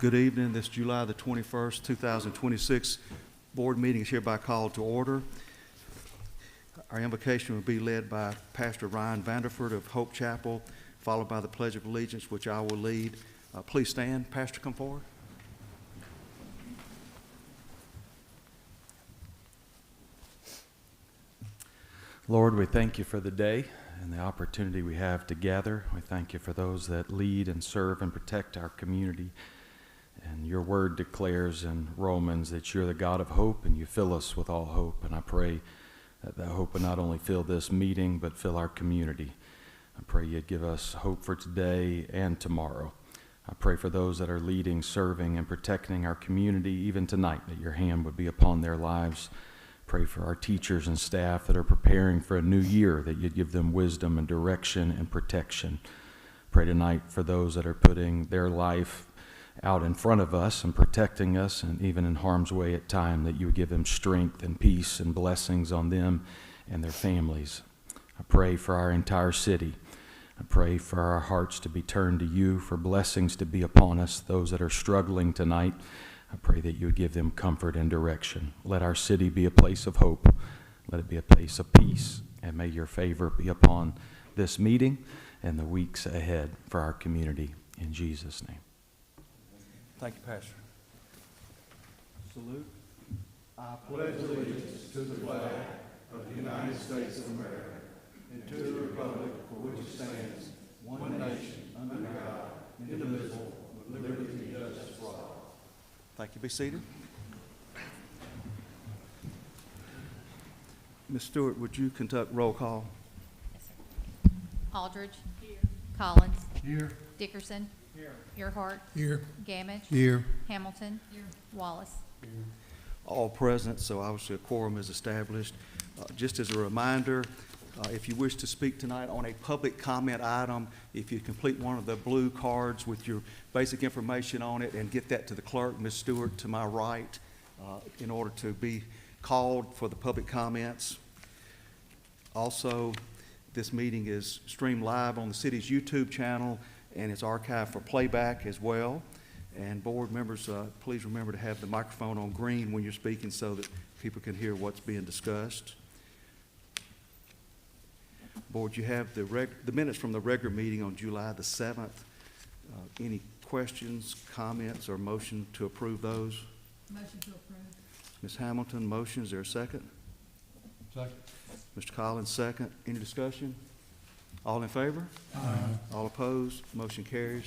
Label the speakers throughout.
Speaker 1: Good evening. This July the 21st, 2026 board meeting is hereby called to order. Our invocation will be led by Pastor Ryan Vanderford of Hope Chapel, followed by the Pledge of Allegiance, which I will lead. Please stand. Pastor, come forward.
Speaker 2: Lord, we thank you for the day and the opportunity we have to gather. We thank you for those that lead and serve and protect our community. And your word declares in Romans that you're the God of hope and you fill us with all hope. And I pray that that hope would not only fill this meeting, but fill our community. I pray you'd give us hope for today and tomorrow. I pray for those that are leading, serving, and protecting our community, even tonight, that your hand would be upon their lives. Pray for our teachers and staff that are preparing for a new year, that you'd give them wisdom and direction and protection. Pray tonight for those that are putting their life out in front of us and protecting us, and even in harm's way at time, that you would give them strength and peace and blessings on them and their families. I pray for our entire city. I pray for our hearts to be turned to you, for blessings to be upon us. Those that are struggling tonight, I pray that you would give them comfort and direction. Let our city be a place of hope. Let it be a place of peace. And may your favor be upon this meeting and the weeks ahead for our community. In Jesus' name.
Speaker 1: Thank you, Pastor. Salute.
Speaker 3: I pledge allegiance to the flag of the United States of America and to the republic for which it stands, one nation, under God, indivisible, with liberty and justice for all.
Speaker 1: Thank you. Be seated. Ms. Stewart, would you conduct roll call?
Speaker 4: Yes, sir. Aldridge. Here. Collins.
Speaker 3: Here.
Speaker 4: Dickerson.
Speaker 3: Here.
Speaker 4: Earhart.
Speaker 3: Here.
Speaker 4: Gamage.
Speaker 3: Here.
Speaker 4: Hamilton. Here. Wallace.
Speaker 3: Here.
Speaker 1: All present, so obviously a quorum is established. Just as a reminder, if you wish to speak tonight on a public comment item, if you complete one of the blue cards with your basic information on it and get that to the clerk, Ms. Stewart, to my right, in order to be called for the public comments. Also, this meeting is streamed live on the city's YouTube channel, and it's archived for playback as well. And board members, please remember to have the microphone on green when you're speaking so that people can hear what's being discussed. Board, you have the minutes from the regular meeting on July the 7th. Any questions, comments, or motion to approve those?
Speaker 4: Motion to approve.
Speaker 1: Ms. Hamilton, motion. Is there a second?
Speaker 3: Second.
Speaker 1: Mr. Collins, second. Any discussion? All in favor?
Speaker 3: Aye.
Speaker 1: All opposed? Motion carries.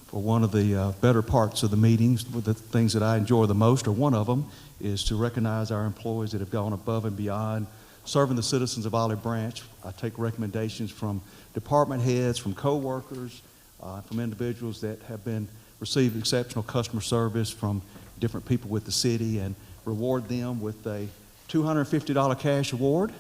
Speaker 1: For one of the better parts of the meetings, the things that I enjoy the most, or one of them, is to recognize our employees that have gone above and beyond serving the citizens of Olive Branch. I take recommendations from department heads, from co-workers, from individuals that have received exceptional customer service from different people with the city, and reward them with a $250 cash award.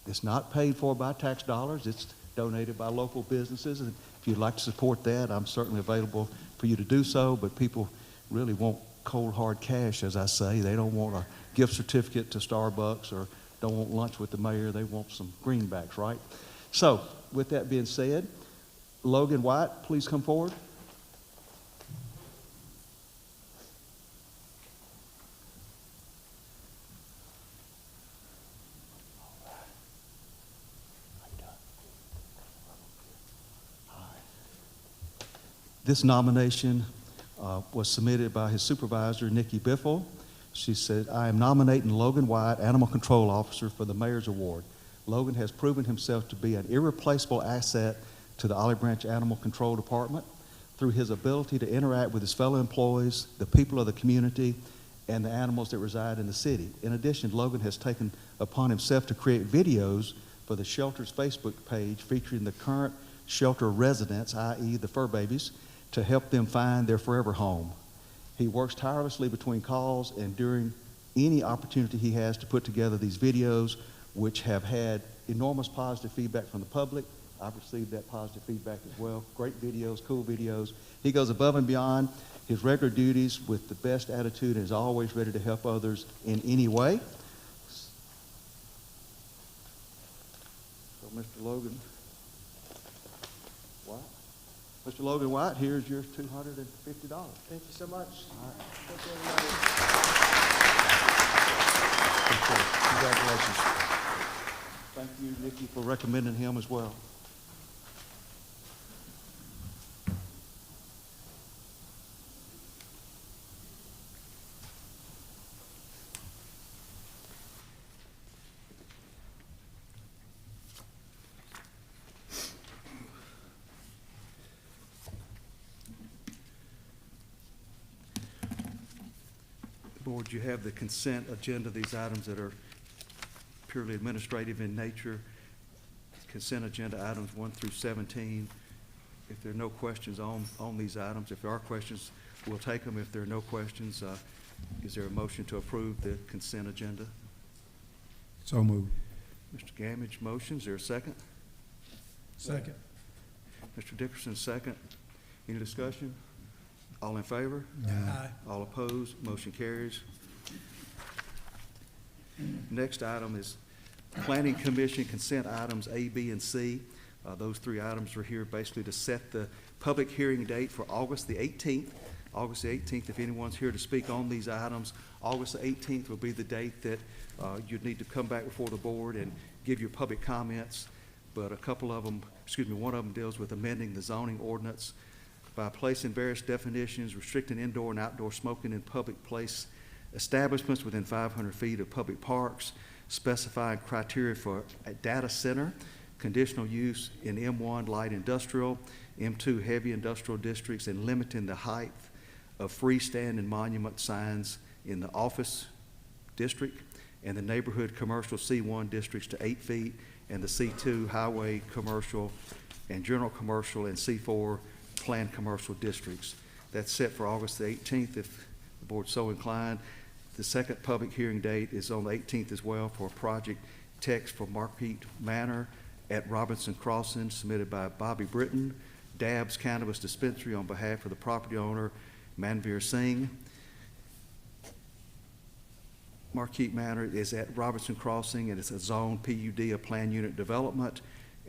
Speaker 1: It's not paid for by tax dollars. It's donated by local businesses. And if you'd like to support that, I'm certainly available for you to do so, but people really want cold hard cash, as I say. They don't want a gift certificate to Starbucks or don't want lunch with the mayor. They want some greenbacks, right? So with that being said, Logan White, please come forward. This nomination was submitted by his supervisor, Nikki Biffle. She said, I am nominating Logan White, Animal Control Officer, for the Mayor's Award. Logan has proven himself to be an irreplaceable asset to the Olive Branch Animal Control Department through his ability to interact with his fellow employees, the people of the community, and the animals that reside in the city. In addition, Logan has taken upon himself to create videos for the shelter's Facebook page featuring the current shelter residents, i.e. the fur babies, to help them find their forever home. He works tirelessly between calls and during any opportunity he has to put together these videos, which have had enormous positive feedback from the public I've received that positive feedback as well. Great videos, cool videos. He goes above and beyond his regular duties with the best attitude and is always ready to help others in any way. So, Mr. Logan White. Mr. Logan White, here's your $250.
Speaker 5: Thank you so much. Thank you, everybody.
Speaker 1: Congratulations. Thank you, Nikki, for recommending him as well. Board, you have the consent agenda, these items that are purely administrative in nature. Consent agenda items 1 through 17. If there are no questions on these items, if there are questions, we'll take them. If there are no questions, is there a motion to approve the consent agenda?
Speaker 3: So moved.
Speaker 1: Mr. Gamage motions. Is there a second?
Speaker 3: Second.
Speaker 1: Mr. Dickerson, second. Any discussion? All in favor?
Speaker 3: Aye.
Speaker 1: All opposed? Motion carries. Next item is Planning Commission consent items A, B, and C. Those three items are here basically to set the public hearing date for August the 18th. August the 18th, if anyone's here to speak on these items, August the 18th will be the date that you'd need to come back before the board and give your public comments. But one of them deals with amending the zoning ordinance by placing various definitions, restricting indoor and outdoor smoking in public place establishments within 500 feet of public parks, specifying criteria for a data center, conditional use in M1 light industrial, M2 heavy industrial districts, and limiting the height of freestanding monument signs in the office district and the neighborhood commercial C1 districts to 8 feet, and the C2 highway commercial and general commercial and C4 planned commercial districts. That's set for August the 18th if the board's so inclined. The second public hearing date is on the 18th as well for a project text for Marquette Manor at Robinson Crossing submitted by Bobby Britton, Dabbs Cannabis Dispensary on behalf of the property owner Manveer Singh. Marquette Manor is at Robinson Crossing and it's a zone PUD, a planned unit development,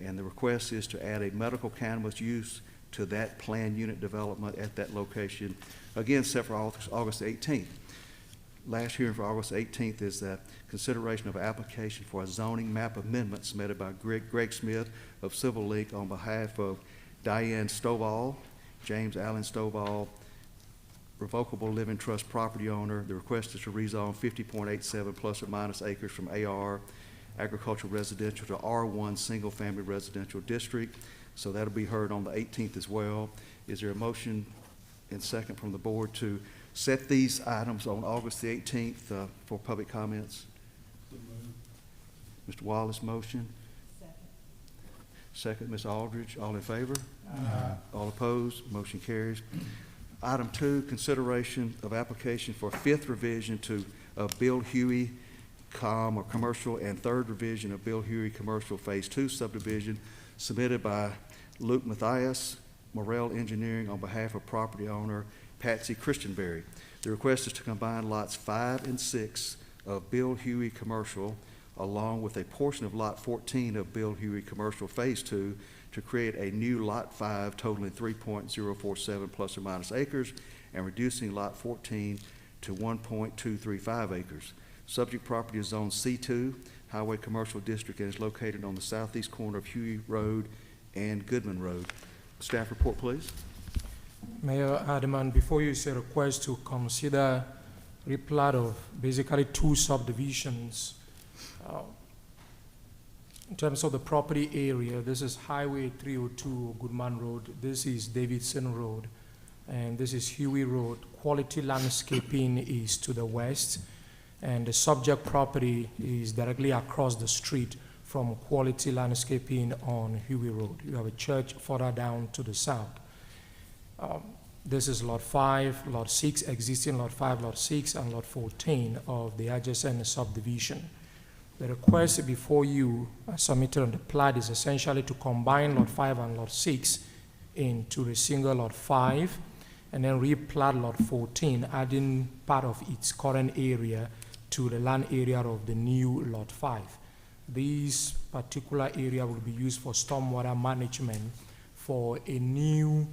Speaker 1: and the request is to add a medical cannabis use to that planned unit development at that location, again set for August 18th. Last hearing for August 18th is the consideration of application for a zoning map amendment submitted by Greg Smith of Civil Link on behalf of Diane Stovall, James Allen Stovall, revocable living trust property owner. The request is to rezone 50.87 plus or minus acres from AR agricultural residential to R1 single family residential district. So that'll be heard on the 18th as well. Is there a motion and second from the board to set these items on August the 18th for public comments? Mr. Wallace motion. Second, Ms. Aldridge. All in favor?
Speaker 3: Aye.
Speaker 1: All opposed? Motion carries. Item 2, consideration of application for 5th revision to Bill Huey commercial and 3rd revision of Bill Huey commercial phase 2 subdivision submitted by Luke Mathias, Morrell Engineering on behalf of property owner Patsy Christianberry. The request is to combine lots 5 and 6 of Bill Huey commercial along with a portion of lot 14 of Bill Huey commercial phase 2 to create a new lot 5 totaling 3.047 plus or minus acres and reducing lot 14 to 1.235 acres. Subject property is zone C2, Highway Commercial District, and is located on the southeast corner of Huey Road and Goodman Road. Staff report, please.
Speaker 6: Mayor Aldermen, before you say request to consider replat of basically 2 subdivisions. In terms of the property area, this is Highway 302 Goodman Road, this is Davidson Road, and this is Huey Road. Quality Landscaping is to the west, and the subject property is directly across the street from Quality Landscaping on Huey Road. You have a church further down to the south. This is Lot 5, Lot 6, existing Lot 5, Lot 6, and Lot 14 of the adjacent subdivision. The request before you, submitted on the plat, is essentially to combine Lot 5 and Lot 6 into a single Lot 5, and then replat Lot 14, adding part of its current area to the land area of the new Lot 5. This particular area will be used for stormwater management for a new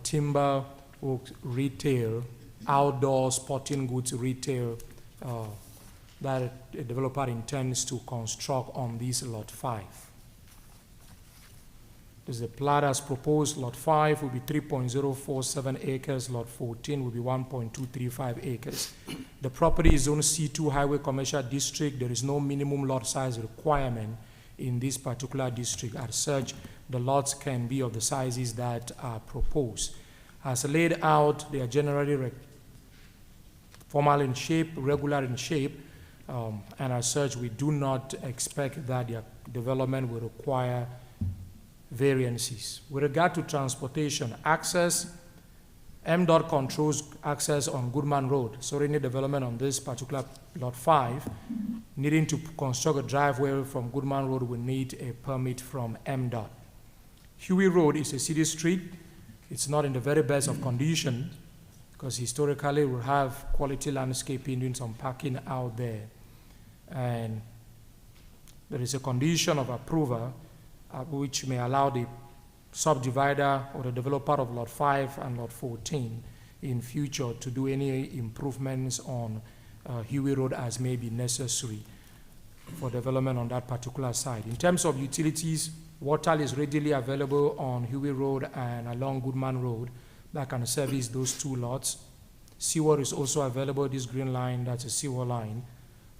Speaker 6: timber works retail, outdoor sporting goods retail that a developer intends to construct on this Lot 5. This is the plat as proposed. Lot 5 will be 3.047 acres. Lot 14 will be 1.235 acres. The property is zone C2 Highway Commercial District. There is no minimum lot size requirement in this particular district. As such, the lots can be of the sizes that are proposed. As laid out, they are generally formal in shape, regular in shape, and as such, we do not expect that their development will require variances. With regard to transportation, access, MDOT controls access on Goodman Road, so any development on this particular Lot 5, needing to construct a driveway from Goodman Road will need a permit from MDOT. Huey Road is a city street. It's not in the very best of condition because historically we have quality landscaping, doing some parking out there. And there is a condition of approval which may allow the subdivider or the developer of Lot 5 and Lot 14 in future to do any improvements on Huey Road as may be necessary for development on that particular site. In terms of utilities, water is readily available on Huey Road and along Goodman Road that can service those two lots. Sewer is also available, this green line, that's a sewer line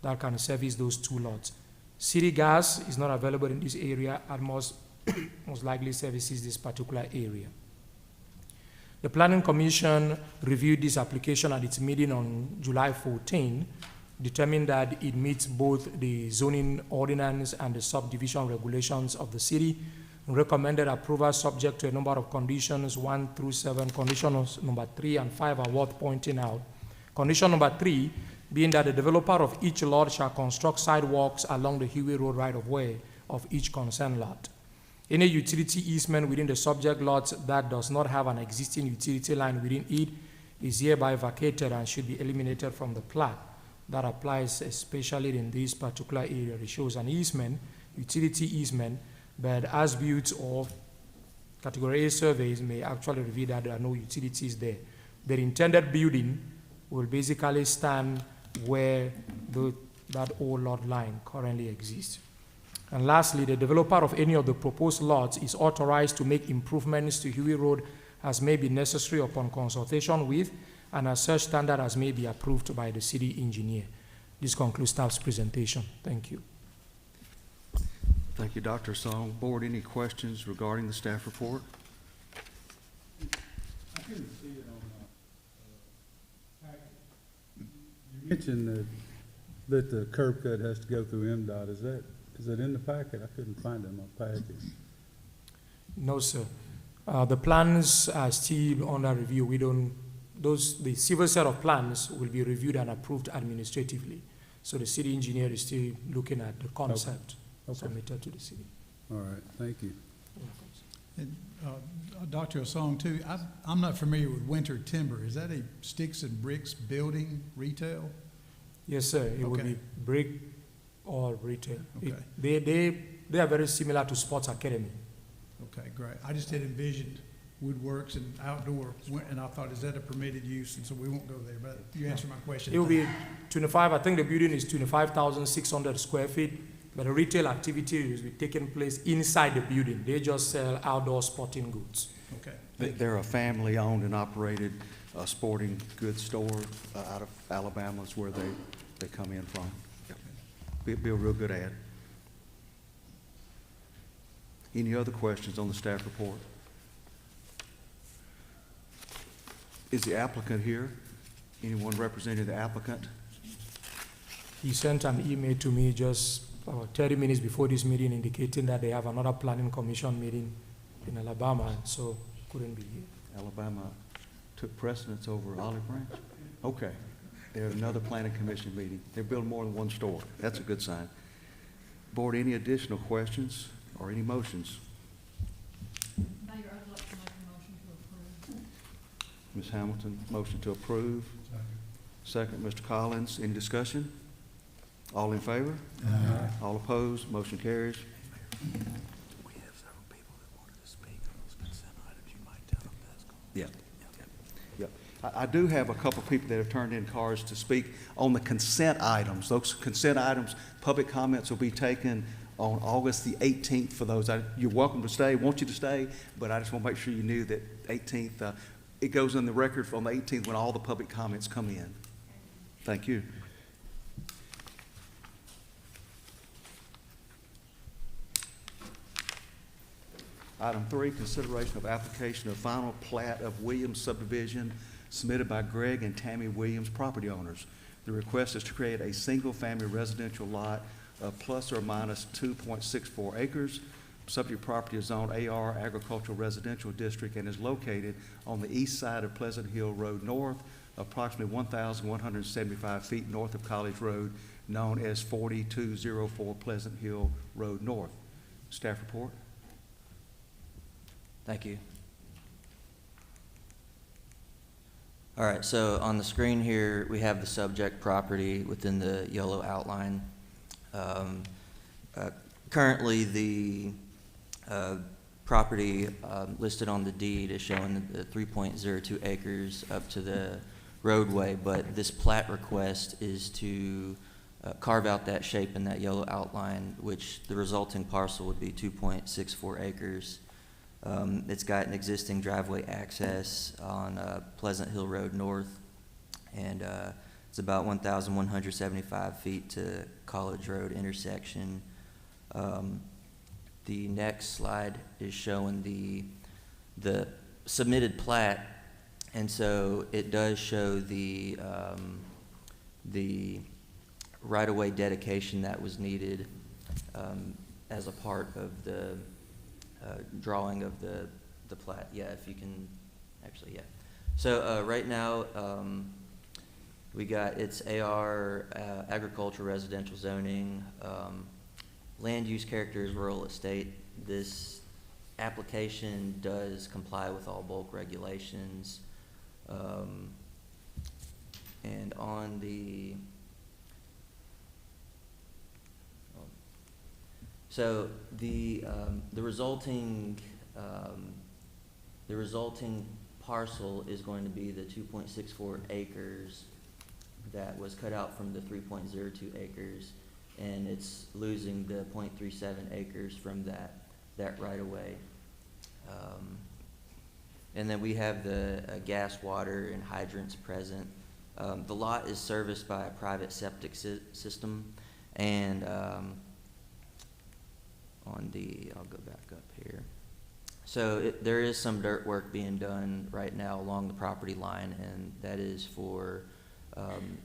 Speaker 6: that can service those two lots. City gas is not available in this area and most likely services this particular area. The Planning Commission reviewed this application at its meeting on July 14, determined that it meets both the zoning ordinance and the subdivision regulations of the city, and recommended approval subject to a number of conditions, 1 through 7. Conditions number 3 and 5 are worth pointing out. Condition number 3 being that the developer of each lot shall construct sidewalks along the Huey Road right-of-way of each concerned lot. Any utility easement within the subject lots that does not have an existing utility line within it is hereby vacated and should be eliminated from the plat. That applies especially in this particular area. It shows an easement, utility easement, but as-built or category A surveys may actually reveal that there are no utilities there. The intended building will basically stand where that old lot line currently exists. And lastly, the developer of any of the proposed lots is authorized to make improvements to Huey Road as may be necessary upon consultation with and as such standard as may be approved by the city engineer. This concludes staff's presentation. Thank you.
Speaker 1: Thank you, Dr. Song. Board, any questions regarding the staff report?
Speaker 3: I couldn't see it on the packet. You mentioned that the curb cut has to go through MDOT. Is that in the packet? I couldn't find it in my packet.
Speaker 6: No, sir. The plans are still under review. The civil set of plans will be reviewed and approved administratively. So the city engineer is still looking at the concept submitted to the city.
Speaker 3: All right, thank you.
Speaker 7: And, Dr. Osong, too, I'm not familiar with Winter Timber. Is that a sticks and bricks building retail?
Speaker 6: Yes, sir. It will
Speaker 7: Okay.
Speaker 6: be brick or retail.
Speaker 7: Okay.
Speaker 6: They are very similar to Sports Academy.
Speaker 7: Okay, great. I just had envisioned woodworks and outdoor, and I thought, is that a permitted use? And so we won't go there, but you answered my question.
Speaker 6: It will be 25, I think the building is 25,600 square feet, but the retail activity will be taking place inside the building. They just sell outdoor sporting goods.
Speaker 7: Okay.
Speaker 1: They're a family-owned and operated sporting goods store out of Alabama is where they come in from. Yep. Be a real good ad. Any other questions on the staff report? Is the applicant here? Anyone representing the applicant?
Speaker 6: He sent an email to me just about 30 minutes before this meeting indicating that they have another planning commission meeting in Alabama, and so couldn't be here.
Speaker 1: Alabama took precedence over Olive Branch? Okay. They're at another planning commission meeting. They're building more than one store. That's a good sign. Board, any additional questions or any motions?
Speaker 4: Mayor, I'd like to make a motion to approve.
Speaker 1: Ms. Hamilton, motion to approve. Second, Mr. Collins. Any discussion? All in favor? All opposed? Motion carries.
Speaker 3: We have several people that wanted to speak on those consent items. You might tell them that's going.
Speaker 1: Yeah. Yeah. I do have a couple of people that have turned in cards to speak on the consent items. Those consent items, public comments will be taken on August the 18th for those. You're welcome to stay, want you to stay, but I just want to make sure you knew that 18th, it goes in the record on the 18th when all the public comments come in. Thank you. Item 3, consideration of application of final plat of Williams Subdivision submitted by Greg and Tammy Williams, property owners. The request is to create a single-family residential lot of plus or minus 2.64 acres. Subject property is zoned AR Agricultural Residential District and is located on the east side of Pleasant Hill Road North, approximately 1,175 feet north of College Road, known as 4204 Pleasant Hill Road North. Staff report.
Speaker 8: Thank you. All right, so on the screen here, we have the subject property within the yellow outline. Currently, the property listed on the deed is showing the 3.02 acres up to the roadway, but this plat request is to carve out that shape in that yellow outline, which the resulting parcel would be 2.64 acres. It's got an existing driveway access on Pleasant Hill Road North, and it's about 1,175 feet to College Road intersection. The next slide is showing the submitted plat, and so it does show the right-of-way dedication that was needed as a part of the drawing of the plat. Yeah, if you can, actually, yeah. So right now, we got it's AR, agricultural residential zoning, land use character is rural estate. This application does comply with all bulk regulations. And on the so the resulting parcel is going to be the 2.64 acres that was cut out from the 3.02 acres, and it's losing the 0.37 acres from that right of way. And then we have the gas, water, and hydrants present. The lot is serviced by a private septic system, and I'll go back up here. So there is some dirt work being done right now along the property line, and that is for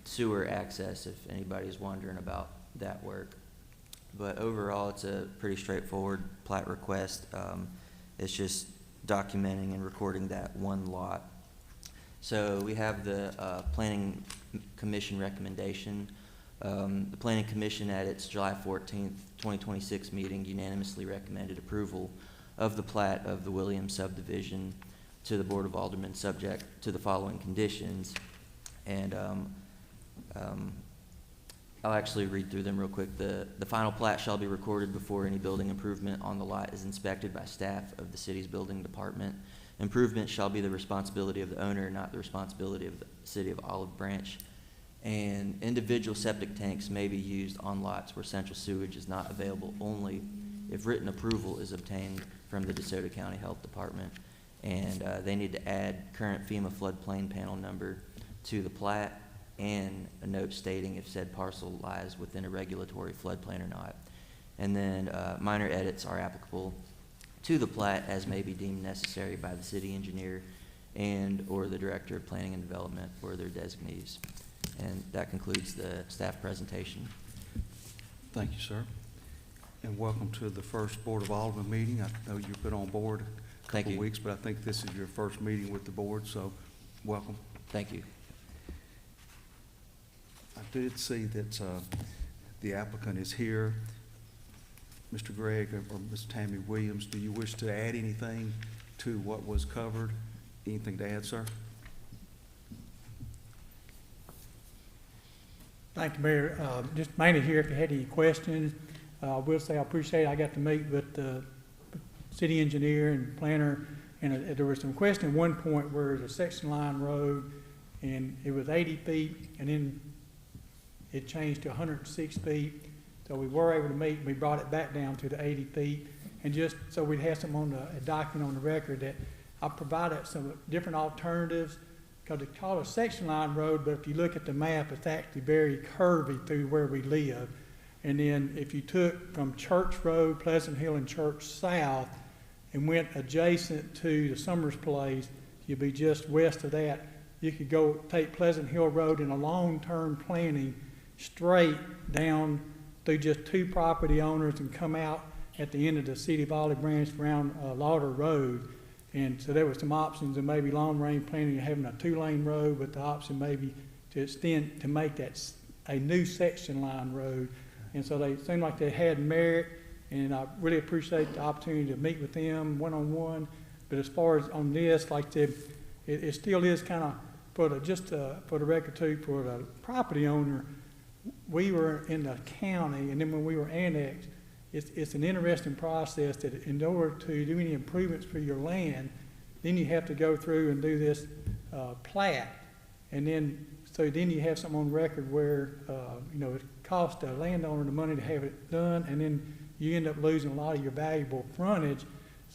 Speaker 8: sewer access, if anybody's wondering about that work. But overall, it's a pretty straightforward plat request. It's just documenting and recording that one lot. So we have the Planning Commission recommendation. The Planning Commission at its July 14th, 2026 meeting unanimously recommended approval of the plat of the Williams subdivision to the Board of Aldermen, subject to the following conditions. And I'll actually read through them real quick. The final plat shall be recorded before any building improvement on the lot is inspected by staff of the city's building department. Improvement shall be the responsibility of the owner, not the responsibility of the city of Olive Branch. And individual septic tanks may be used on lots where central sewage is not available only if written approval is obtained from the DeSoto County Health Department. And they need to add current FEMA floodplain panel number to the plat and a note stating if said parcel lies within a regulatory floodplain or not. And then minor edits are applicable to the plat as may be deemed necessary by the city engineer and or the director of planning and development or their designees. And that concludes the staff presentation.
Speaker 1: Thank you, sir. And welcome to the first Board of Aldermen meeting. I know you've been on board a couple of weeks, but I think this is your first meeting with the board, so welcome.
Speaker 8: Thank you.
Speaker 1: I did see that the applicant is here. Mr. Gregg or Ms. Tammy Williams, do you wish to add anything to what was covered? Anything to add, sir?
Speaker 9: Thank you, Mayor. Just mainly here, if you had any questions, I will say I appreciate I got to meet with the city engineer and planner, and there was some question at one point where the section line road, and it was 80 feet, and then it changed to 106 feet. So we were able to meet, and we brought it back down to the 80 feet. And just so we'd have some on a document on the record that I provided some different alternatives, because they call it a section line road, but if you look at the map, it's actually very curvy through where we live. And then if you took from Church Road, Pleasant Hill, and Church South, and went adjacent to the Summers Place, you'd be just west of that. You could go take Pleasant Hill Road in a long-term planning straight down through just two property owners and come out at the end of the city of Olive Branch around Lauder Road. And so there were some options, and maybe long-range planning, having a two-lane road, with the option maybe to extend, to make that a new section line road. And so they seemed like they had merit, and I really appreciate the opportunity to meet with them one-on-one. But as far as on this, like I said, it still is kind of, for the record too, for the property owner, we were in the county, and then when we were annexed, it's an interesting process that in order to do any improvements for your land, then you have to go through and do this plat. And then, so then you have something on record where, it costs the landowner the money to have it done, and then you end up losing a lot of your valuable frontage.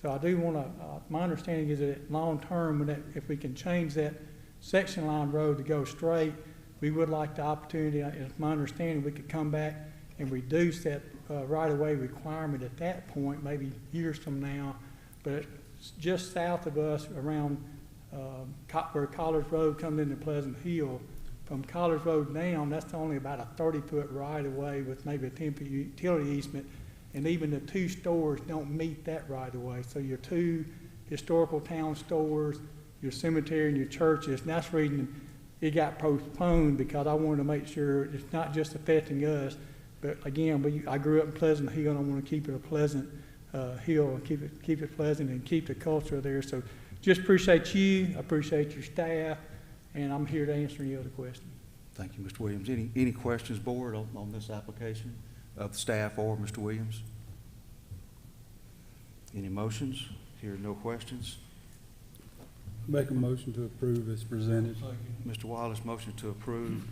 Speaker 9: So I do want to, my understanding is that long-term, if we can change that section line road to go straight, we would like the opportunity, it's my understanding, we could come back and reduce that right-of-way requirement at that point, maybe years from now. But just south of us, around where College Road comes into Pleasant Hill, from College Road down, that's only about a 30-foot right-of-way with maybe a 10-foot utility easement, and even the two stores don't meet that right-of-way. So your two historical town stores, your cemetery, and your churches, and that's the reason it got postponed, because I wanted to make sure it's not just affecting us, but again, I grew up in Pleasant Hill, and I want to keep it a pleasant hill, and keep it pleasant, and keep the culture there. So just appreciate you, I appreciate your staff, and I'm here to answer any other questions.
Speaker 1: Thank you, Mr. Williams. Any questions, board, on this application of the staff or Mr. Williams? Any motions? Here, no questions.
Speaker 10: Make a motion to approve as presented.
Speaker 1: Mr. Wallace, motion to approve.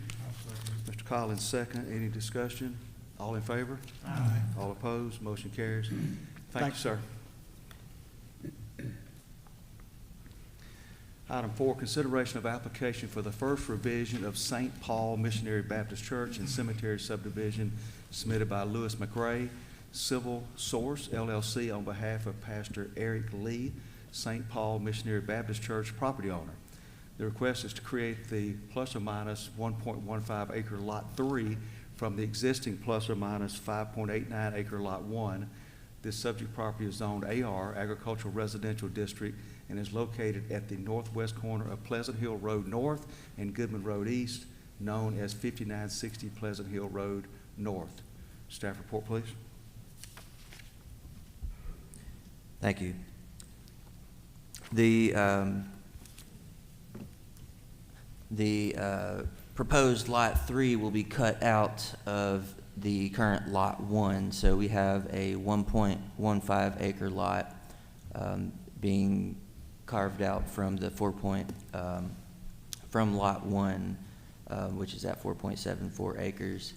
Speaker 1: Mr. Collins, second. Any discussion? All in favor?
Speaker 7: Aye.
Speaker 1: All opposed? Motion carries. Thank you, sir. Item 4, consideration of application for the first revision of St. Paul Missionary Baptist Church and Cemetery Subdivision submitted by Lewis McRae, Civil Source, LLC, on behalf of Pastor Eric Lee, St. Paul Missionary Baptist Church property owner. The request is to create the plus or minus 1.15 acre Lot 3 from the existing plus or minus 5.89 acre Lot 1. This subject property is zoned AR, Agricultural Residential District, and is located at the northwest corner of Pleasant Hill Road North and Goodman Road East, known as 5960 Pleasant Hill Road North. Staff report, please.
Speaker 8: Thank you. The proposed Lot 3 will be cut out of the current Lot 1. So we have a 1.15 acre lot being carved out from the from Lot 1, which is at 4.74 acres.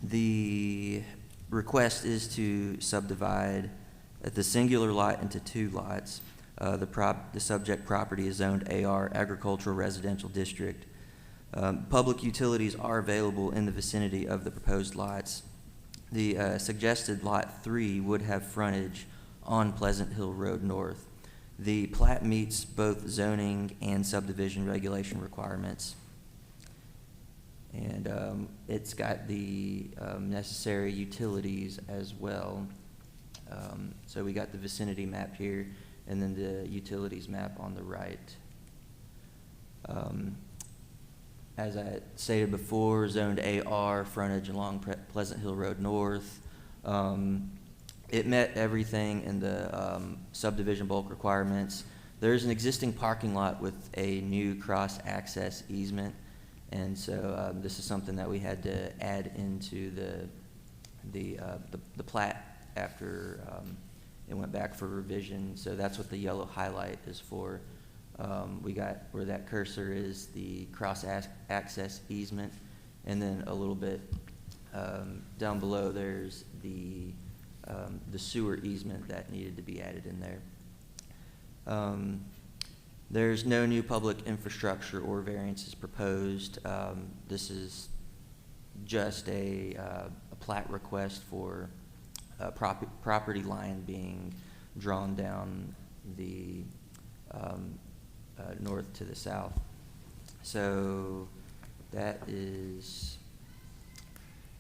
Speaker 8: The request is to subdivide the singular lot into two lots. The subject property is zoned AR, Agricultural Residential District. Public utilities are available in the vicinity of the proposed lots. The suggested Lot 3 would have frontage on Pleasant Hill Road North. The plat meets both zoning and subdivision regulation requirements. And it's got the necessary utilities as well. So we got the vicinity map here, and then the utilities map on the right. As I stated before, zoned AR, frontage along Pleasant Hill Road North, It met everything in the subdivision bulk requirements. There's an existing parking lot with a new cross-access easement, and so this is something that we had to add into the plat after it went back for revision. So that's what the yellow highlight is for. We got where that cursor is the cross-access easement, and then a little bit down below there's the sewer easement that needed to be added in there. There's no new public infrastructure or variances proposed. This is just a plat request for a property line being drawn down the north to the south. So that is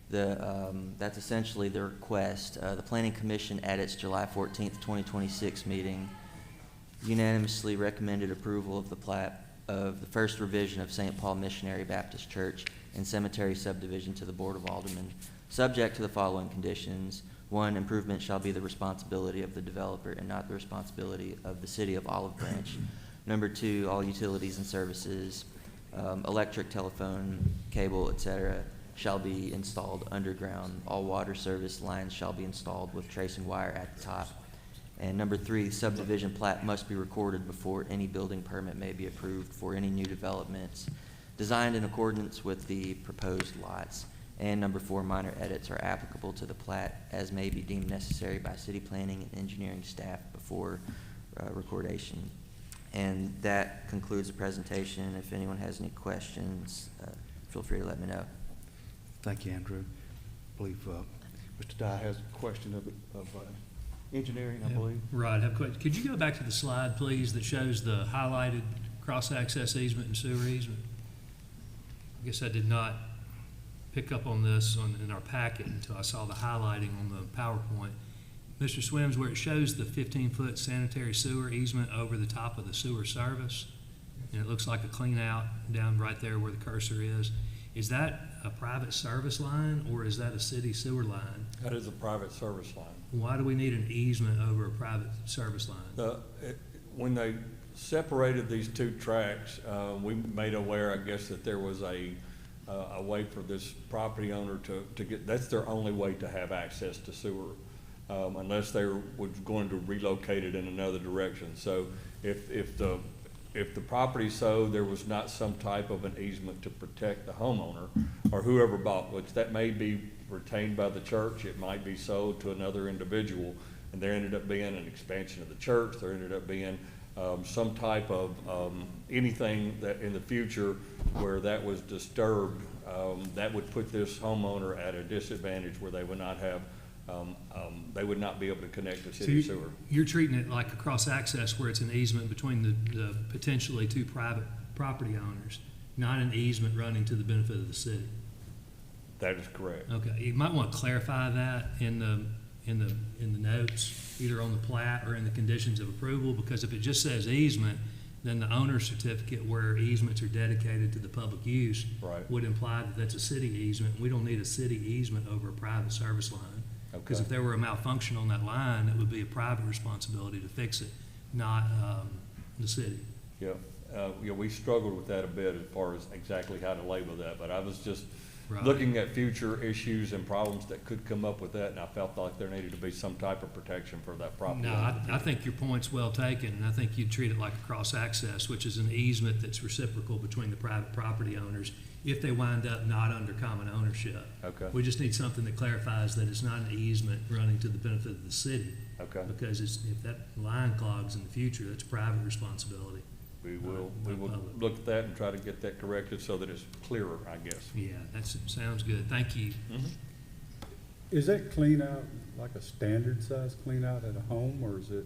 Speaker 8: that's essentially the request. The Planning Commission at its July 14th, 2026 meeting unanimously recommended approval of the plat of the first revision of St. Paul Missionary Baptist Church and Cemetery Subdivision to the Board of Aldermen, subject to the following conditions. 1, improvement shall be the responsibility of the developer and not the responsibility of the City of Olive Branch. Number 2, all utilities and services, electric, telephone, cable, etc., shall be installed underground. All water service lines shall be installed with tracing wire at the top. And number 3, the subdivision plat must be recorded before any building permit may be approved for any new developments designed in accordance with the proposed lots. And number 4, minor edits are applicable to the plat as may be deemed necessary by city planning and engineering staff before recordation. And that concludes the presentation. If anyone has any questions, feel free to let me know.
Speaker 1: Thank you, Andrew. I believe Mr. Dye has a question of engineering, I believe.
Speaker 11: Right, I have a question. Could you go back to the slide, please, that shows the highlighted cross-access easement and sewer easement? I guess I did not pick up on this in our packet until I saw the highlighting on the PowerPoint. Mr. Swims, where it shows the 15-foot sanitary sewer easement over the top of the sewer service, and it looks like a clean out down right there where the cursor is that a private service line or is that a city sewer line?
Speaker 10: That is a private service line.
Speaker 11: Why do we need an easement over a private service line?
Speaker 10: When they separated these two tracks, we made aware, I guess, that there was a way for this property owner to get, that's their only way to have access to sewer, unless they were going to relocate it in another direction. So if the property sold, there was not some type of an easement to protect the homeowner or whoever bought, which that may be retained by the church, it might be sold to another individual, and there ended up being an expansion of the church, there ended up being some type of anything that in the future where that was disturbed, that would put this homeowner at a disadvantage where they would not have, they would not be able to connect to city sewer.
Speaker 11: You're treating it like a cross-access where it's an easement between the potentially two private property owners, not an easement running to the benefit of the city.
Speaker 10: That is correct.
Speaker 11: Okay, you might want to clarify that in the notes, either on the plat or in the conditions of approval, because if it just says easement, then the owner's certificate where easements are dedicated to the public use would imply that that's a city easement. We don't need a city easement over a private service line. Because if there were a malfunction on that line, it would be a private responsibility to fix it, not the city.
Speaker 10: Yeah, we struggled with that a bit as far as exactly how to label that, but I was just looking at future issues and problems that could come up with that, and I felt like there needed to be some type of protection for that property.
Speaker 11: No, I think your point's well taken, and I think you'd treat it like a cross-access, which is an easement that's reciprocal between the private property owners if they wind up not under common ownership.
Speaker 10: Okay.
Speaker 11: We just need something that clarifies that it's not an easement running to the benefit of the city.
Speaker 10: Okay.
Speaker 11: Because if that line clogs in the future, that's private responsibility.
Speaker 10: We will look at that and try to get that corrected so that it's clearer, I guess.
Speaker 11: Yeah, that sounds good. Thank you.
Speaker 10: Mm-hmm. Is that clean out like a standard size clean out at a home, or is it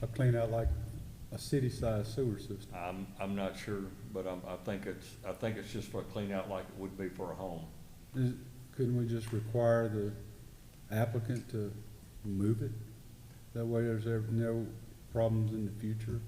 Speaker 10: a clean out like a city size sewer system? I'm not sure, but I think it's just for a clean out like it would be for a home.
Speaker 12: Couldn't we just require the applicant to move it? That way there's no problems in the future?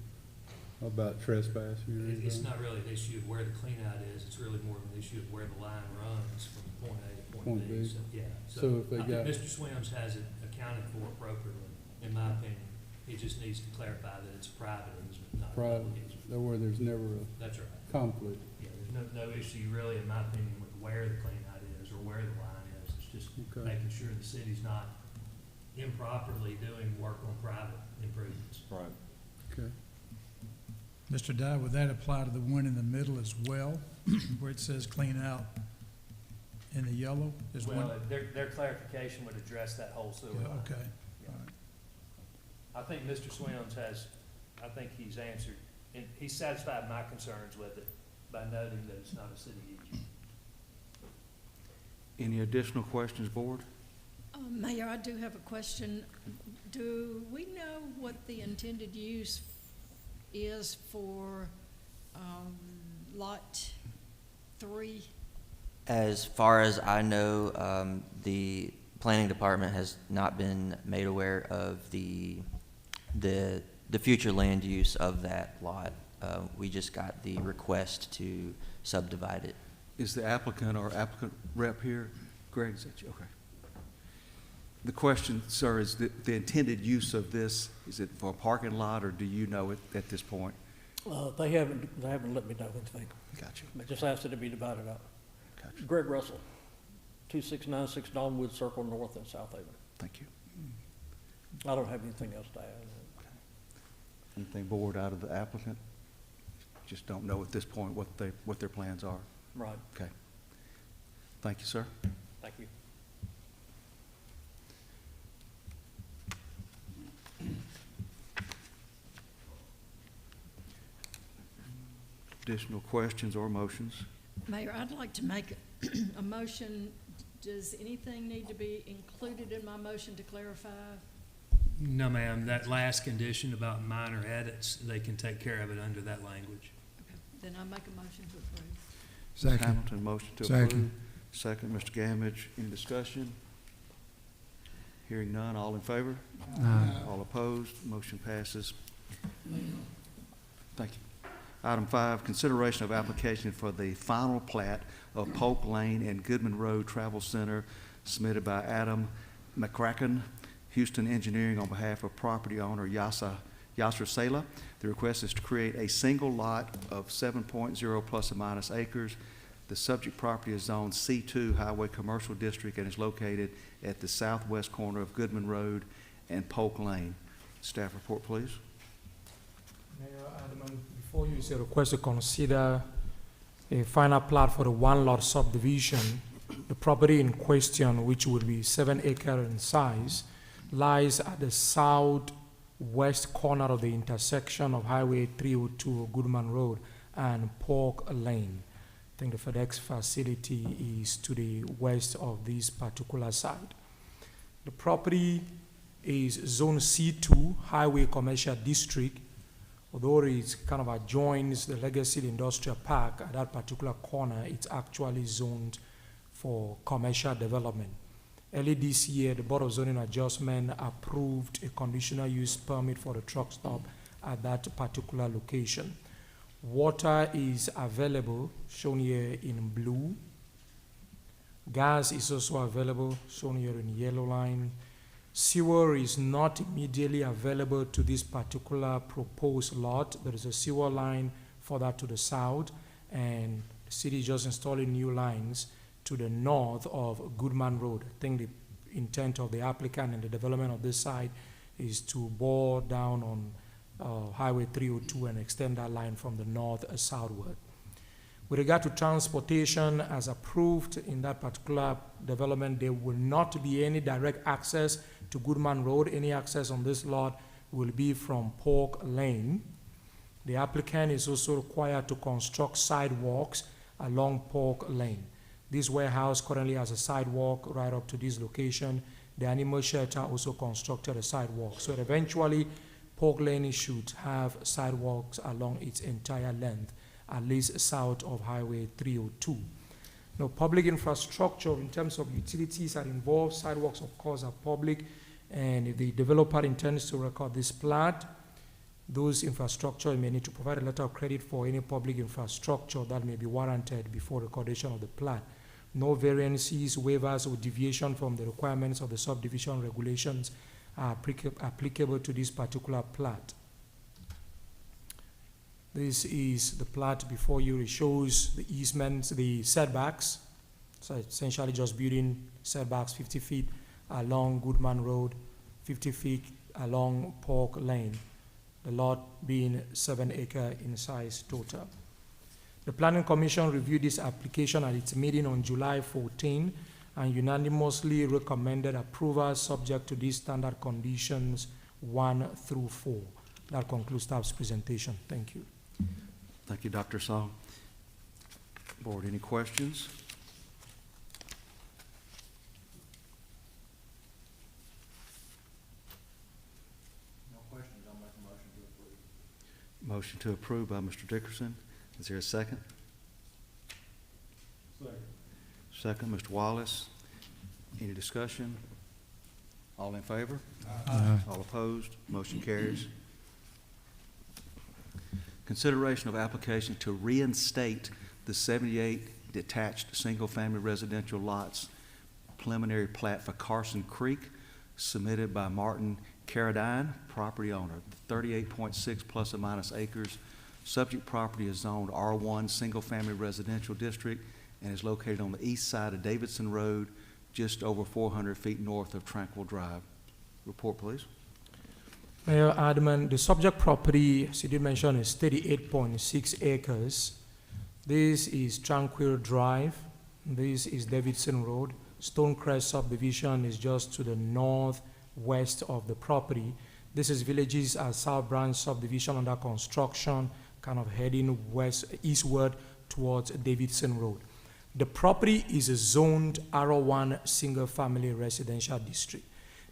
Speaker 12: About trespassing or anything?
Speaker 11: It's not really an issue of where the cleanout is, it's really more of an issue of where the line runs from point A to point B. So, yeah,
Speaker 12: So if they
Speaker 11: I think
Speaker 12: got-
Speaker 11: Mr. Swims has it accounted for appropriately, in my opinion. He just needs to clarify that it's a private easement, not a
Speaker 12: Private,
Speaker 11: public easement.
Speaker 12: where there's never a
Speaker 11: That's right.
Speaker 12: conflict.
Speaker 11: Yeah, there's no issue really, in my opinion, with where the cleanout is or where the line is. It's just
Speaker 12: Okay.
Speaker 11: making sure the city's not improperly doing work on private improvements.
Speaker 10: Right.
Speaker 12: Okay.
Speaker 7: Mr. Dye, would that apply to the one in the middle as well, where it says clean out in the yellow? Is one?
Speaker 13: Well, their clarification would address that whole sewer
Speaker 7: Yeah,
Speaker 13: line.
Speaker 7: okay, all right.
Speaker 13: I think Mr. Swims has, I think he's answered, and he's satisfied my concerns with it by noting that it's not a city easement.
Speaker 1: Any additional questions, board?
Speaker 4: Mayor, I do have a question. Do we know what the intended use is for Lot 3?
Speaker 8: As far as I know, the planning department has not been made aware of the future land use of that lot. We just got the request to subdivide it.
Speaker 1: Is the applicant or applicant rep here? Greg, is that you? Okay. The question, sir, is the intended use of this, is it for a parking lot, or do you know it at this point?
Speaker 14: They haven't let me know anything.
Speaker 1: Gotcha.
Speaker 14: They just asked it to be divided up.
Speaker 1: Gotcha.
Speaker 14: Greg Russell, 2696 Donwood Circle, North and South Haven.
Speaker 1: Thank you.
Speaker 14: I don't have anything else to add.
Speaker 1: Anything, board, out of the applicant? Just don't know at this point what their plans are.
Speaker 14: Right.
Speaker 1: Okay. Thank you, sir.
Speaker 14: Thank you.
Speaker 1: Additional questions or motions?
Speaker 4: Mayor, I'd like to make a motion. Does anything need to be included in my motion to clarify?
Speaker 11: No, ma'am, that last condition about minor edits, they can take care of it under that language.
Speaker 4: Okay, then I make a motion to approve.
Speaker 1: Ms. Hamilton, motion to
Speaker 7: Second.
Speaker 1: approve. Second, Mr. Gamage. Any discussion? Hearing none, all in favor? All opposed? Motion passes. Thank you. Item 5, consideration of application for the final plat of Polk Lane and Goodman Road Travel Center submitted by Adam McCracken, Houston Engineering, on behalf of property owner Yasser Sela. The request is to create a single lot of 7.0 plus or minus acres. The subject property is zoned C2 Highway Commercial District and is located at the southwest corner of Goodman Road and Polk Lane. Staff report, please.
Speaker 6: Mayor, Aldermen, before you is a request to consider a final plat for the one-lot subdivision. The property in question, which would be 7 acres in size, lies at the southwest corner of the intersection of Highway 302 Goodman Road and Polk Lane. I think the FedEx facility is to the west of this particular site. The property is Zone C2 Highway Commercial District. Although it kind of adjoins the Legacy Industrial Park at that particular corner, it's actually zoned for commercial development. Early this year, the Board of Zoning Adjustment approved a conditional use permit for the truck stop at that particular location. Water is available, shown here in blue. Gas is also available, shown here in yellow line. Sewer is not immediately available to this particular proposed lot. There is a sewer line further to the south, and the city is just installing new lines to the north of Goodman Road. I think the intent of the applicant and the development of this site is to bore down on Highway 302 and extend that line from the north southward. With regard to transportation, as approved in that particular development, there will not be any direct access to Goodman Road. Any access on this lot will be from Polk Lane. The applicant is also required to construct sidewalks along Polk Lane. This warehouse currently has a sidewalk right up to this location. The animal shelter also constructed a sidewalk. So eventually, Polk Lane should have sidewalks along its entire length, at least south of Highway 302. Now, public infrastructure in terms of utilities are involved. Sidewalks, of course, are public. And if the developer intends to record this plat, those infrastructure, you may need to provide a letter of credit for any public infrastructure that may be warranted before recordation of the plat. No variances, waivers, or deviation from the requirements of the subdivision regulations are applicable to this particular plat. This is the plat before you. It shows the easements, the setbacks. So essentially just building setbacks 50 feet along Goodman Road, 50 feet along Pork Lane, the lot being 7 acres in size total. The Planning Commission reviewed this application at its meeting on July 14 and unanimously recommended approval subject to these standard conditions 1 through 4. That concludes staff's presentation. Thank you.
Speaker 1: Thank you, Dr. Song. Board, any questions?
Speaker 3: No questions, I'll make a motion to approve.
Speaker 1: Motion to approve by Mr. Dickerson. Is there a second? Second, Mr. Wallace. Any discussion? All in favor?
Speaker 12: Aye.
Speaker 1: All opposed? Motion carries. Consideration of application to reinstate the 78 detached single-family residential lots preliminary plat for Carson Creek submitted by Martin Carradine, property owner, 38.6 plus or minus acres. Subject property is zoned R1 single-family residential district and is located on the east side of Davidson Road, just over 400 feet north of Tranquil Drive. Report, please.
Speaker 6: Mayor Aldermen, the subject property, as you did mention, is 38.6 acres. This is Tranquil Drive. This is Davidson Road. Stonecrest Subdivision is just to the northwest of the property. This is Villages South Branch Subdivision under construction, kind of heading eastward towards Davidson Road. The property is a zoned R1 single-family residential district.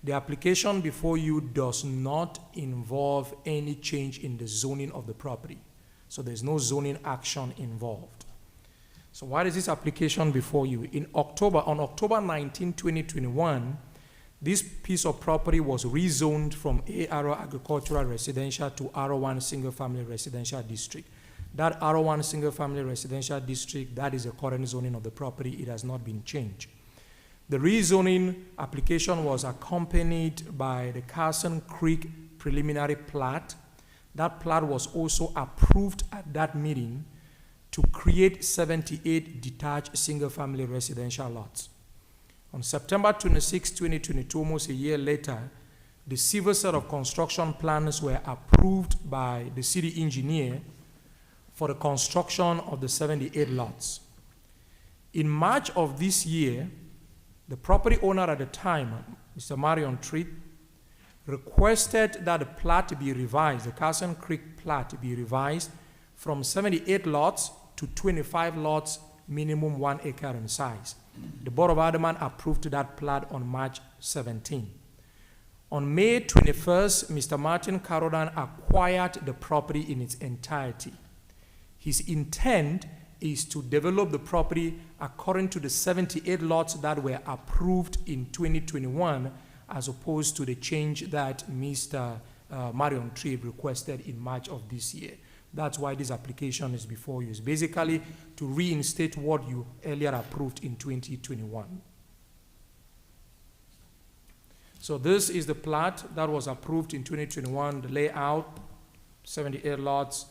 Speaker 6: The application before you does not involve any change in the zoning of the property. So there's no zoning action involved. So why is this application before you? On October 19, 2021, this piece of property was rezoned from AR agricultural residential to R1 single-family residential district. That R1 single-family residential district, that is the current zoning of the property. It has not been changed. The rezoning application was accompanied by the Carson Creek preliminary plat. That plat was also approved at that meeting to create 78 detached single-family residential lots. On September 26, 2022, almost a year later, the civil set of construction plans were approved by the city engineer for the construction of the 78 lots. In March of this year, the property owner at the time, Mr. Marion Treat, requested that the plat be revised, the Carson Creek plat be revised from 78 lots to 25 lots, minimum 1 acre in size. The Board of Aldermen approved that plat on March 17. On May 21st, Mr. Martin Carradine acquired the property in its entirety. His intent is to develop the property according to the 78 lots that were approved in 2021, as opposed to the change that Mr. Marion Tree requested in March of this year. That's why this application is before you. It's basically to reinstate what you earlier approved in 2021. So this is the plat that was approved in 2021, the layout, 78 lots.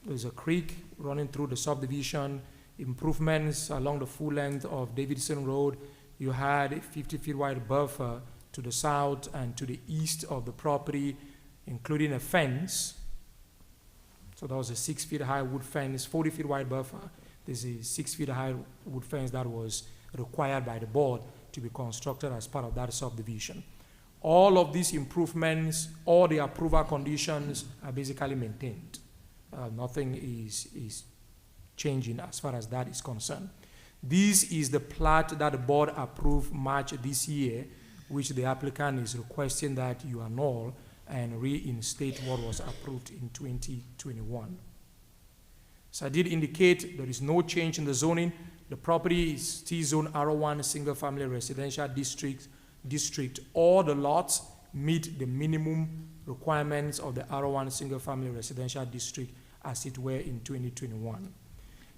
Speaker 6: There's a creek running through the subdivision, improvements along the full length of Davidson Road. You had a 50 feet wide buffer to the south and to the east of the property, including a fence. So that was a 6 feet high wood fence, 40 feet wide buffer. There's a 6 feet high wood fence that was required by the board to be constructed as part of that subdivision. All of these improvements, all the approval conditions are basically maintained. Nothing is changing as far as that is concerned. This is the plat that the board approved March this year, which the applicant is requesting that you annul and reinstate what was approved in 2021. So I did indicate there is no change in the zoning. The property is T-zone R1 single-family residential district. All the lots meet the minimum requirements of the R1 single-family residential district as it were in 2021.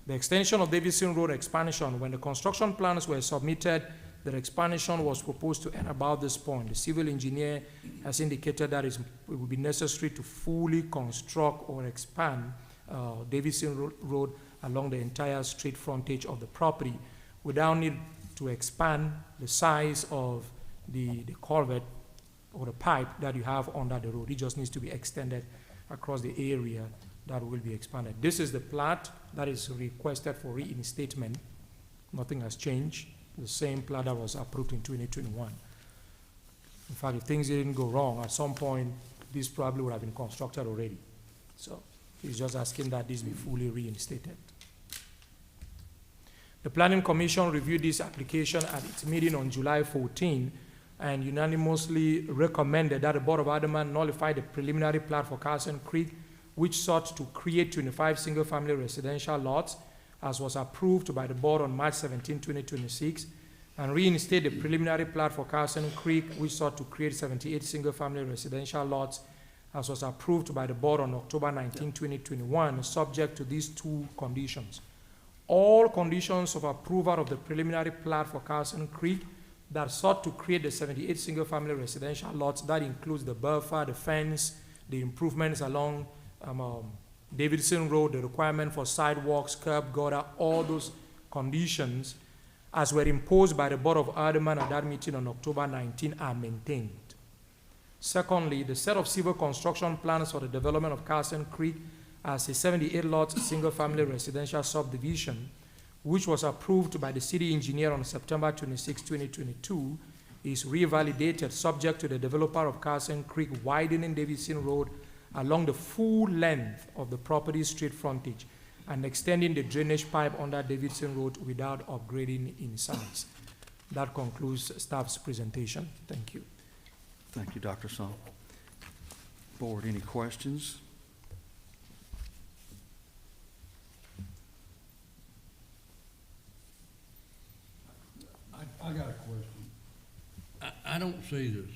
Speaker 6: The extension of Davidson Road expansion, when the construction plans were submitted, the expansion was proposed to end about this point. The civil engineer has indicated that it will be necessary to fully construct or expand Davidson Road along the entire street frontage of the property without need to expand the size of the culvert or the pipe that you have under the road. It just needs to be extended across the area that will be expanded. This is the plat that is requested for reinstatement. Nothing has changed. The same plat that was approved in 2021. In fact, if things didn't go wrong, at some point, this probably would have been constructed already. So he's just asking that this be fully reinstated. The Planning Commission reviewed this application at its meeting on July 14 and unanimously recommended that the Board of Aldermen nullify the preliminary plat for Carson Creek, which sought to create 25 single-family residential lots, as was approved by the board on March 17, 2026, and reinstate the preliminary plat for Carson Creek, which sought to create 78 single-family residential lots, as was approved by the board on October 19, 2021, subject to these two conditions. All conditions of approval of the preliminary plat for Carson Creek that sought to create the 78 single-family residential lots, that includes the buffer, the fence, the improvements along Davidson Road, the requirement for sidewalks, curb, gutter, all those conditions as were imposed by the Board of Aldermen at that meeting on October 19 are maintained. Secondly, the set of civil construction plans for the development of Carson Creek as a 78-lot single-family residential subdivision, which was approved by the city engineer on September 26, 2022, is revalidated subject to the developer of Carson Creek widening Davidson Road along the full length of the property's street frontage and extending the drainage pipe under Davidson Road without upgrading in size. That concludes staff's presentation. Thank you.
Speaker 1: Thank you, Dr. Song. Board, any questions?
Speaker 12: I got a question. I don't see this.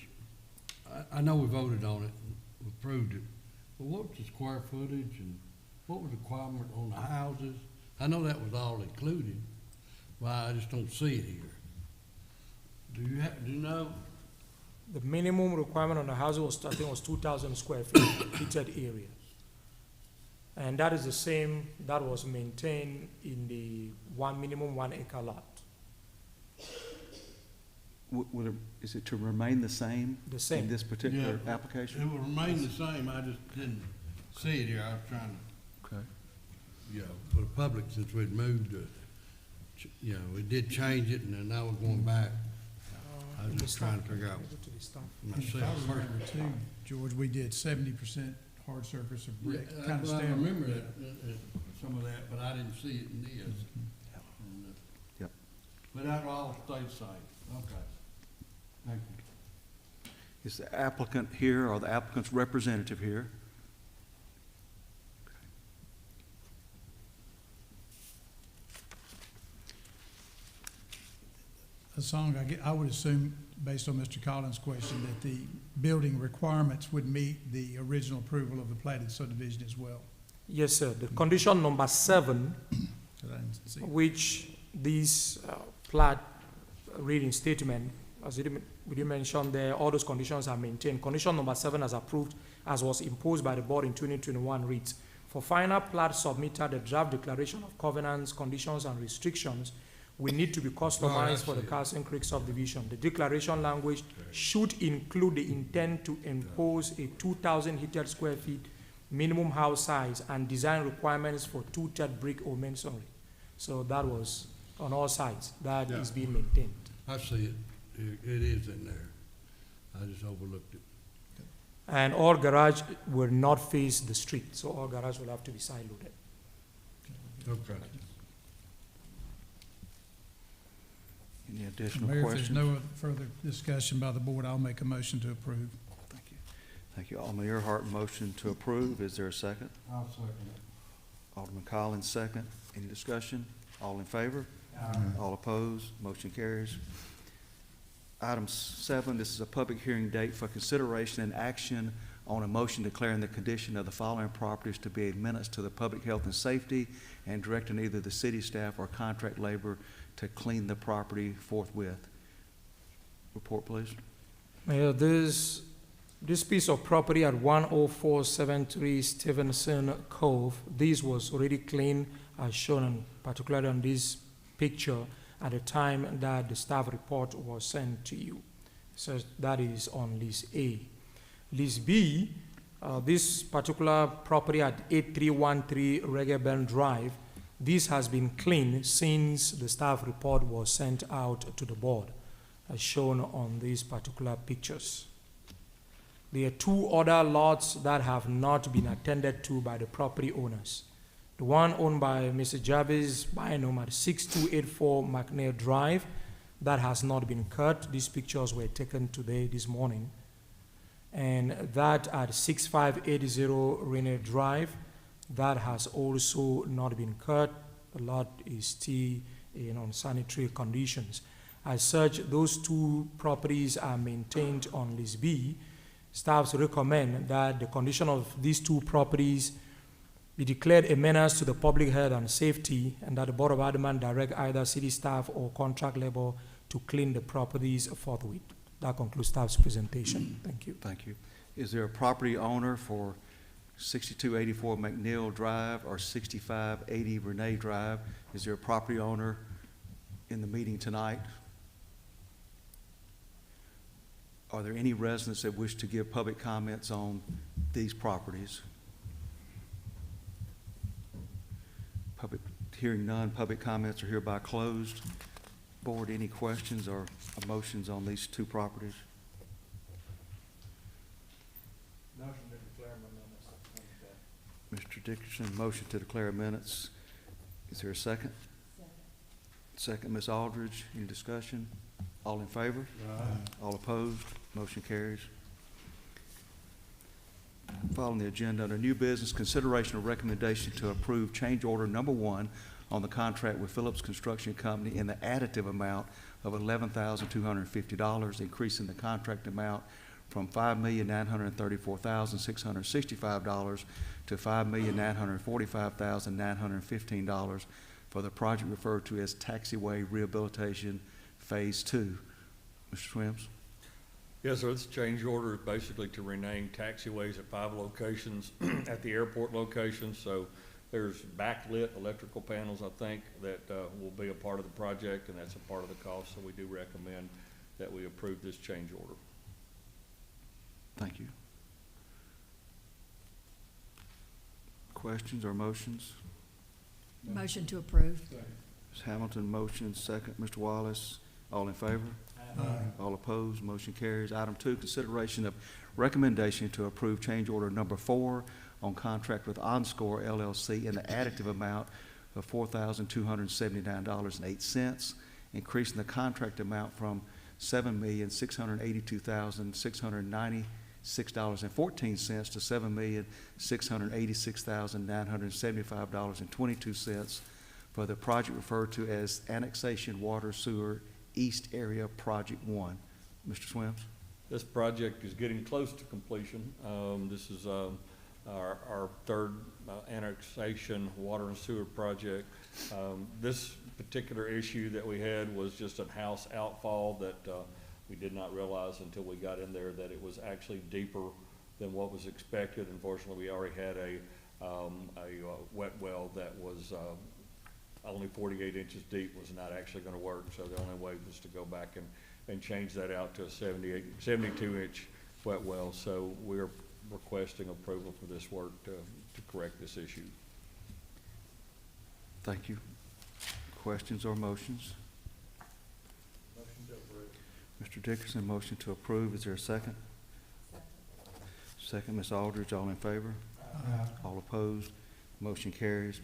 Speaker 12: I know we voted on it, and approved it, but what's the square footage and what was the requirement on the houses? I know that was all included, but I just don't see it here. Do you know?
Speaker 6: The minimum requirement on the house was, I think, was 2,000 square feet heated area. And that is the same that was maintained in the minimum 1 acre lot.
Speaker 1: Is it to remain the same?
Speaker 6: The same.
Speaker 1: In this particular application?
Speaker 12: It will remain the same, I just didn't see it here, I was trying to.
Speaker 1: Okay.
Speaker 12: Yeah, for the public, since we'd moved it, we did change it, and then now we're going back. I was just trying to figure out
Speaker 7: If I remember too, George, we did 70% hard surface of brick, kind of
Speaker 12: I
Speaker 7: standard.
Speaker 12: remember that, some of that, but I didn't see it in this. And,
Speaker 1: Yep.
Speaker 12: But that all stayed the same, okay. Thank you.
Speaker 1: Is the applicant here or the applicant's representative here?
Speaker 7: Song, I would assume, based on Mr. Collins' question, that the building requirements would meet the original approval of the platted subdivision as well.
Speaker 6: Yes, sir. The condition number 7,
Speaker 7: That I didn't see.
Speaker 6: which this plat reinstatement, as we did mention there, all those conditions are maintained. Condition number 7, as approved, as was imposed by the board in 2021, reads, for final plat submitted, the draft declaration of covenants, conditions, and restrictions will need to be customized for the Carson Creek subdivision. The declaration language should include the intent to impose a 2,000 heated square feet minimum house size and design requirements for 2-third brick or masonry. So that was on all sides. That is being maintained.
Speaker 12: I see it. It is in there. I just overlooked it.
Speaker 6: And all garage will not face the street, so all garage will have to be side loaded.
Speaker 12: Okay.
Speaker 1: Any additional
Speaker 7: Mayor, if
Speaker 1: questions?
Speaker 7: there's no further discussion by the board, I'll make a motion to approve.
Speaker 1: Thank you. Thank you. Alderman Earhart, motion to approve. Is there a second?
Speaker 12: I'll second it.
Speaker 1: Alderman Collins, second. Any discussion? All in favor? All opposed? Motion carries. Item 7, this is a public hearing date for consideration and action on a motion declaring the condition of the following properties to be a menace to the public health and safety and directing either the city staff or contract labor to clean the property forthwith. Report, please.
Speaker 6: Mayor, this piece of property at 10473 Stevenson Cove, this was already cleaned as shown particularly on this picture at the time that the staff report was sent to you. So that is on List A. List B, this particular property at 8313 Reggae Bend Drive, this has been cleaned since the staff report was sent out to the board, as shown on these particular pictures. There are two other lots that have not been attended to by the property owners. The one owned by Mr. Jarvis Bynum at 6284 McNair Drive, that has not been cut. These pictures were taken today, this morning. And that at 6580 Rainier Drive, that has also not been cut. The lot is still in unsanitary conditions. As such, those two properties are maintained on List B. Staffs recommend that the condition of these two properties be declared a menace to the public health and safety, and that the Board of Aldermen direct either city staff or contract labor to clean the properties forthwith. That concludes staff's presentation. Thank you.
Speaker 1: Thank you. Is there a property owner for 6284 McNeil Drive or 6580 Renee Drive? Is there a property owner in the meeting tonight? Are there any residents that wish to give public comments on these properties? Hearing none, public comments are hereby closed. Board, any questions or motions on these two properties?
Speaker 5: Motion to declare minutes.
Speaker 1: Mr. Dickerson, motion to declare minutes. Is there a second? Second, Ms. Aldridge. Any discussion? All in favor? All opposed? Motion carries. Following the agenda, under new business, consideration of recommendation to approve change order number 1 on the contract with Phillips Construction Company in the additive amount of $11,250, increasing the contract amount from $5,934,665 to $5,945,915 for the project referred to as Taxiway Rehabilitation Phase 2. Mr. Swims?
Speaker 10: Yes, sir. This change order is basically to rename taxiways at 5 locations at the airport location. So there's backlit electrical panels, I think, that will be a part of the project, and that's a part of the cost. So we do recommend that we approve this change order.
Speaker 1: Thank you. Questions or motions?
Speaker 4: Motion to approve.
Speaker 1: Ms. Hamilton, motion. Second, Mr. Wallace. All in favor? All opposed? Motion carries. Item 2, consideration of recommendation to approve change order number 4 on contract with OnScore LLC in the additive amount of $4,279.08, increasing the contract amount from $7,682,696.14 to $7,686,975.22 for the project referred to as Annexation Water Sewer East Area Project 1. Mr. Swims?
Speaker 10: This project is getting close to completion. This is our third annexation water and sewer project. This particular issue that we had was just a house outfall that we did not realize until we got in there that it was actually deeper than what was expected. Unfortunately, we already had a wet well that was only 48 inches deep, was not actually going to work. So the only way was to go back and change that out to a 72-inch wet well. So we're requesting approval for this work to correct this issue.
Speaker 1: Thank you. Questions or motions?
Speaker 5: Motion to approve.
Speaker 1: Mr. Dickerson, motion to approve. Is there a second? Second, Ms. Aldridge. All in favor? All opposed? Motion carries.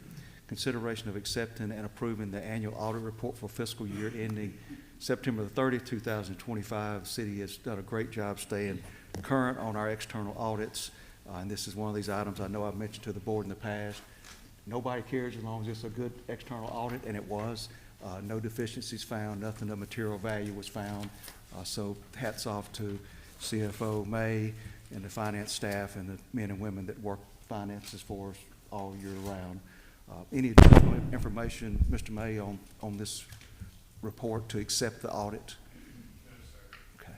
Speaker 1: Consideration of accepting and approving the annual audit report for fiscal year ending September the 30th, 2025. The city has done a great job staying current on our external audits, and this is one of these items I know I've mentioned to the board in the past. Nobody cares as long as it's a good external audit, and it was. No deficiencies found, nothing of material value was found. So hats off to CFO May and the finance staff and the men and women that work finances for us all year round. Any additional information, Mr. May, on this report to accept the audit? Okay.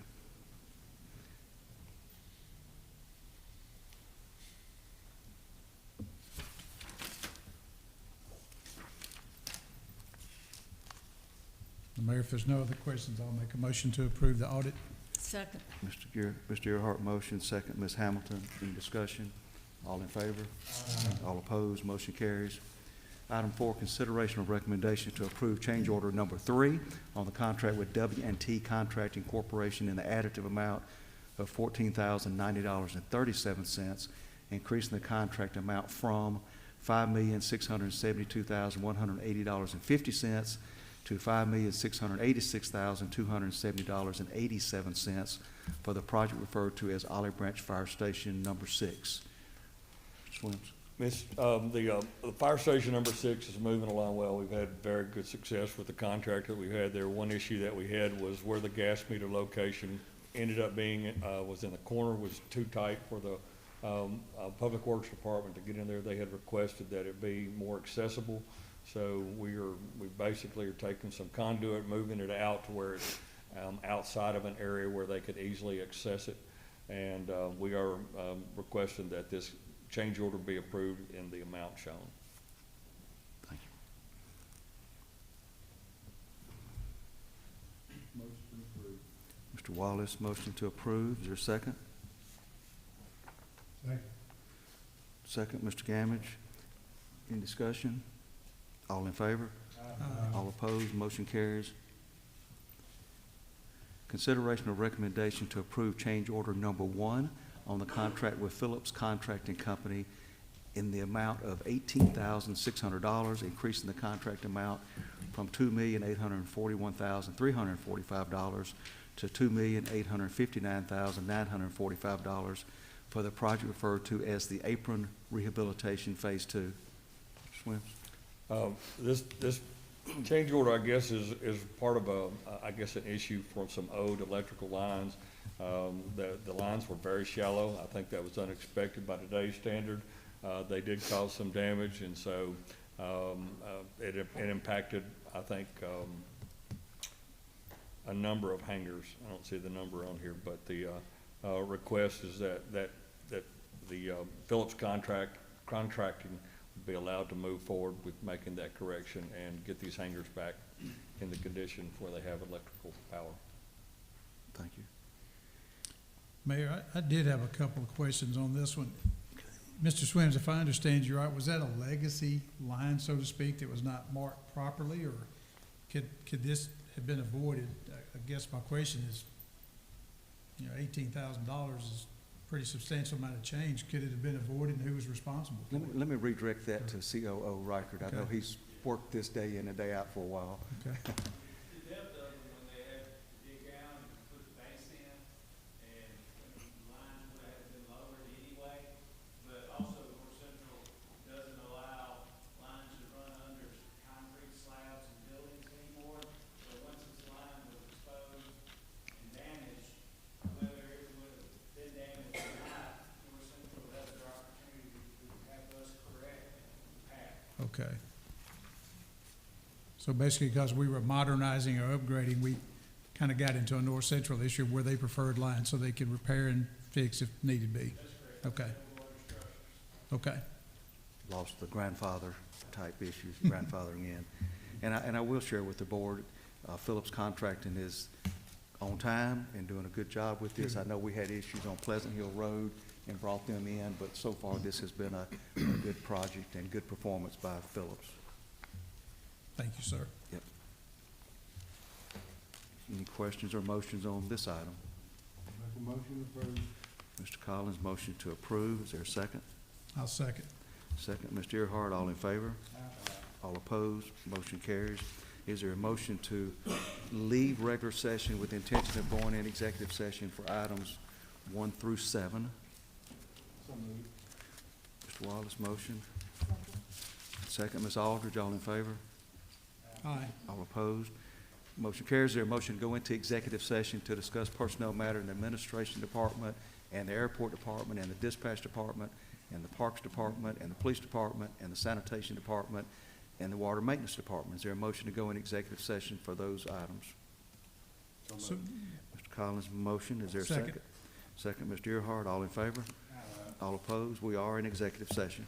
Speaker 7: Mayor, if there's no other questions, I'll make a motion to approve the audit.
Speaker 4: Second.
Speaker 1: Mr. Earhart, motion. Second, Ms. Hamilton. Any discussion? All in favor? All opposed? Motion carries. Item 4, consideration of recommendation to approve change order number 3 on the contract with W&T Contracting Corporation in the additive amount of $14,090.37, increasing the contract amount from $5,672,180.50 to $5,686,270.87 for the project referred to as Olive Branch Fire Station number 6. Mr. Williams.
Speaker 10: The fire station number 6 is moving along well. We've had very good success with the contract that we've had there. One issue that we had was where the gas meter location ended up being, was in the corner, was too tight for the Public Works Department to get in there. They had requested that it be more accessible. So we basically are taking some conduit, moving it out to where it's outside of an area where they could easily access it. And we are requesting that this change order be approved in the amount shown.
Speaker 1: Thank you.
Speaker 3: Motion approved.
Speaker 1: Mr. Wallace, motion to approve. Is there a second?
Speaker 3: Second.
Speaker 1: Second, Mr. Gamage. Any discussion? All in favor? All opposed? Motion carries. Consideration of recommendation to approve change order number 1 on the contract with Phillips Contracting Company in the amount of $18,600, increasing the contract amount from $2,841,345 to $2,859,945 for the project referred to as the Apron Rehabilitation Phase 2. Mr. Swims.
Speaker 10: This change order, I guess, is part of an issue for some old electrical lines. The lines were very shallow. I think that was unexpected by today's standard. They did cause some damage, and so it impacted, I think, a number of hangars. I don't see the number on here, but the request is that the Phillips contracting be allowed to move forward with making that correction and get these hangars back in the condition where they have electrical power.
Speaker 1: Thank you.
Speaker 7: Mayor, I did have a couple of questions on this one. Mr. Swims, if I understand you right, was that a legacy line, so to speak, that was not marked properly, or could this have been avoided? I guess my question is, $18,000 is a pretty substantial amount of change. Could it have been avoided, and who was responsible for it?
Speaker 1: Let me redirect that to COO Reichert. I know
Speaker 7: Okay.
Speaker 1: he's worked this day in and day out for a while.
Speaker 7: Okay.
Speaker 15: The depth of them, when they had to dig down and put the base in, and the lines would have been lowered anyway, but also North Central doesn't allow lines to run under concrete slabs and buildings anymore. So once this line was exposed and damaged, whether it would have been damaged or not, North Central has their opportunity to have us correct the path.
Speaker 7: Okay. So basically, because we were modernizing or upgrading, we kind of got into a North Central issue where they preferred lines so they could repair and fix if needed be. Okay. Okay.
Speaker 1: Lost the grandfather type issues, grandfathering in. And I will share with the board, Phillips Contracting is on time and doing a good job with this. I know we had issues on Pleasant Hill Road and brought them in, but so far this has been a good project and good performance by Phillips.
Speaker 7: Thank you, sir.
Speaker 1: Yep. Any questions or motions on this item?
Speaker 3: Make a motion approved.
Speaker 1: Mr. Collins, motion to approve. Is there a second?
Speaker 7: I'll second.
Speaker 1: Second, Mr. Earhart, all in favor? All opposed? Motion carries. Is there a motion to leave regular session with the intention of going in executive session for items 1 through 7?
Speaker 3: So moved.
Speaker 1: Mr. Wallace, motion. Second, Ms. Aldridge, all in favor?
Speaker 7: Aye.
Speaker 1: All opposed? Motion carries. Is there a motion to go into executive session to discuss personnel matter in the administration department and the airport department, and the dispatch department, and the parks department, and the police department, and the sanitation department, and the water maintenance department. Is there a motion to go in executive session for those items?
Speaker 7: So,
Speaker 1: Mr. Collins, motion. Is there a second?
Speaker 7: Second.
Speaker 1: Second, Mr. Earhart. All in favor? All opposed? We are in executive session.